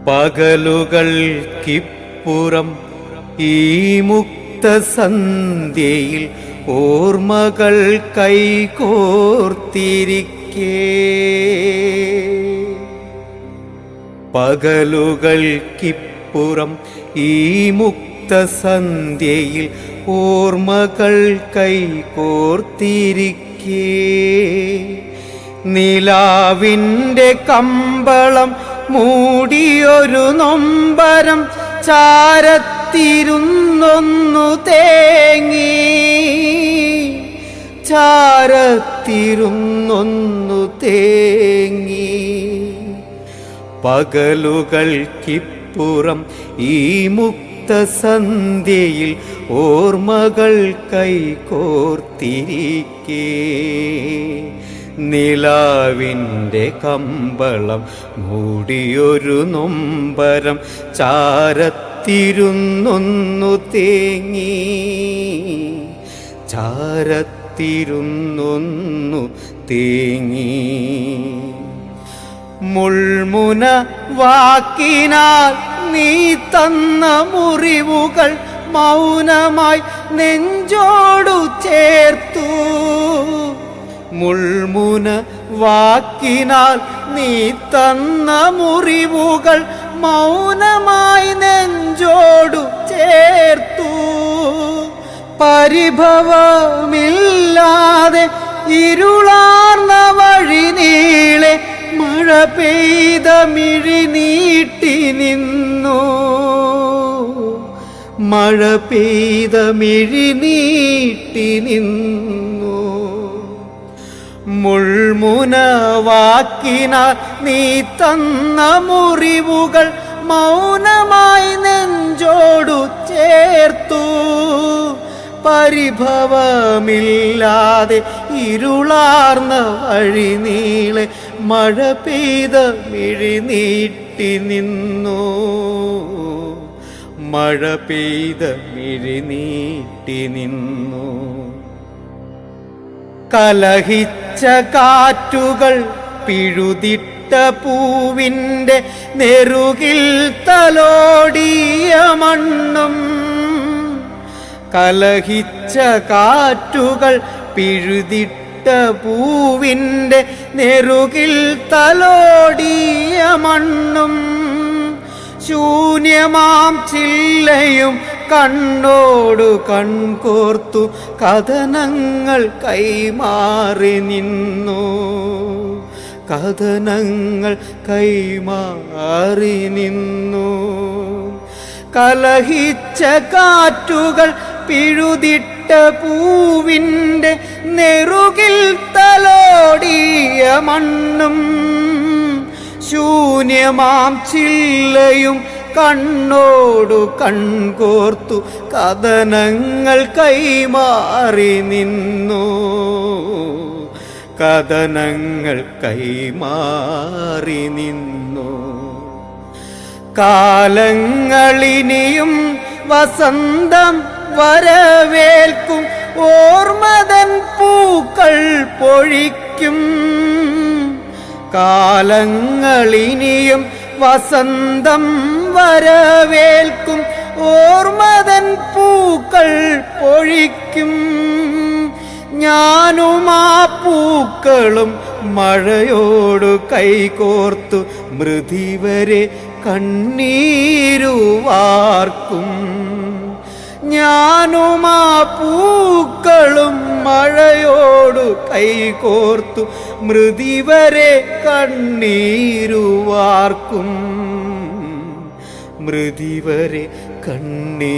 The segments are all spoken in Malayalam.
പകലുകൾക്കിപ്പുറം ഈ മുക്തസന്ധ്യയിൽ ഓർമ്മകൾ കൈകോർത്തിരിക്കേ. പകലുകൾക്കിപ്പുറം ഈ മുക്തസന്ധ്യയിൽ ഓർമ്മകൾ കൈകോർത്തിരിക്കേ. നിലാവിൻ്റെ കമ്പളം മൂടിയൊരു നൊമ്പരം ചാരത്തിരുന്നൊന്നു തേങ്ങി, ചാരത്തിരുന്നൊന്നു തേങ്ങി. പകലുകൾക്കിപ്പുറം ഈ മുക്തസന്ധ്യയിൽ ഓർമ്മകൾ കൈകോർത്തിരിക്കേ. നിലാവിൻ്റെ കമ്പളം മൂടിയൊരു നൊമ്പരം ചാരത്തിരുന്നൊന്നു തേങ്ങി, ചാരത്തിരുന്നൊന്നു തേങ്ങി. മുൾമുന വാക്കിനാൽ നീ തന്ന മുറിവുകൾ മൗനമായി നെഞ്ചോടു ചേർത്തു. മുൾമുന വാക്കിനാൽ നീ തന്ന മുറിവുകൾ മൗനമായി നെഞ്ചോടു ചേർത്തു. പരിഭവമില്ലാതെ ഇരുളാർന്ന വഴി നീളെ മഴ പെയ്ത മിഴി നീട്ടി നിന്നു, മഴ പെയ്ത മിഴി നീട്ടി നിന്നു. മുൾമുന വാക്കിനാൽ നീ തന്ന മുറിവുകൾ മൗനമായി നെഞ്ചോടു ചേർത്തു. പരിഭവമില്ലാതെ ഇരുളാർന്ന വഴി നീളെ മഴ പെയ്ത മിഴി നീട്ടി നിന്നു, മഴ പെയ്ത മിഴി നീട്ടി നിന്നു. കലഹിച്ച കാറ്റുകൾ പിഴുതിട്ട പൂവിൻ്റെ നെറുകിൽ തലോടിയ മണ്ണും, കലഹിച്ച കാറ്റുകൾ പിഴുതിട്ട പൂവിൻ്റെ നെറുകിൽ തലോടിയ മണ്ണും. ശൂന്യമാം ചില്ലയും കണ്ണോടു കൺകോർത്തു കഥനങ്ങൾ കൈമാറി നിന്നു, കഥനങ്ങൾ കൈമാറി നിന്നു. കലഹിച്ച കാറ്റുകൾ പിഴുതിട്ട പൂവിൻ്റെ നെറുകിൽ തലോടിയ മണ്ണും, ശൂന്യമാം ചില്ലയും കണ്ണോടു കൺകോർത്തു കഥനങ്ങൾ കൈമാറി നിന്നു, കഥനങ്ങൾ കൈമാറി നിന്നു. കാലങ്ങളിനിയും വസന്തം വരവേൽക്കും, ഓർമ്മതൻ പൂക്കൾ പൊഴിക്കും. കാലങ്ങളിനിയും വസന്തം വരവേൽക്കും, ഓർമ്മതൻ പൂക്കൾ പൊഴിക്കും. ഞാനും ആ പൂക്കളും മഴയോടു കൈകോർത്തു മൃതിവരെ കണ്ണീരുവാർക്കും. ഞാനും ആ പൂക്കളും മഴയോടു കൈകോർത്തു മൃതിവരെ കണ്ണീരുവാർക്കും, മൃതിവരെ കണ്ണീരുവാർക്കും,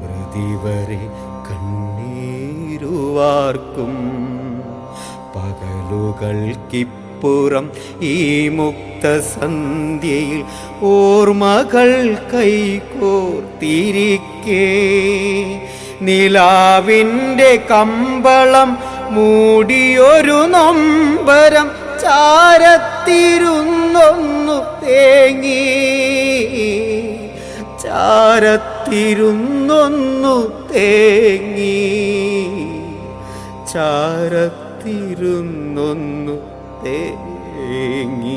മൃതിവരെ കണ്ണീരുവാർക്കും. പകലുകൾക്കിപ്പുറം ഈ മുക്തസന്ധ്യയിൽ ഓർമ്മകൾ കൈകോർത്തിരിക്കേ. നിലാവിൻ്റെ കമ്പളം മൂടിയൊരു നൊമ്പരം ചാരത്തിരുന്നൊന്നു തേങ്ങി, ചാരത്തിരുന്നൊന്നു തേങ്ങി, ചാരത്തിരുന്നൊന്നു തേങ്ങി. തേങ്ങി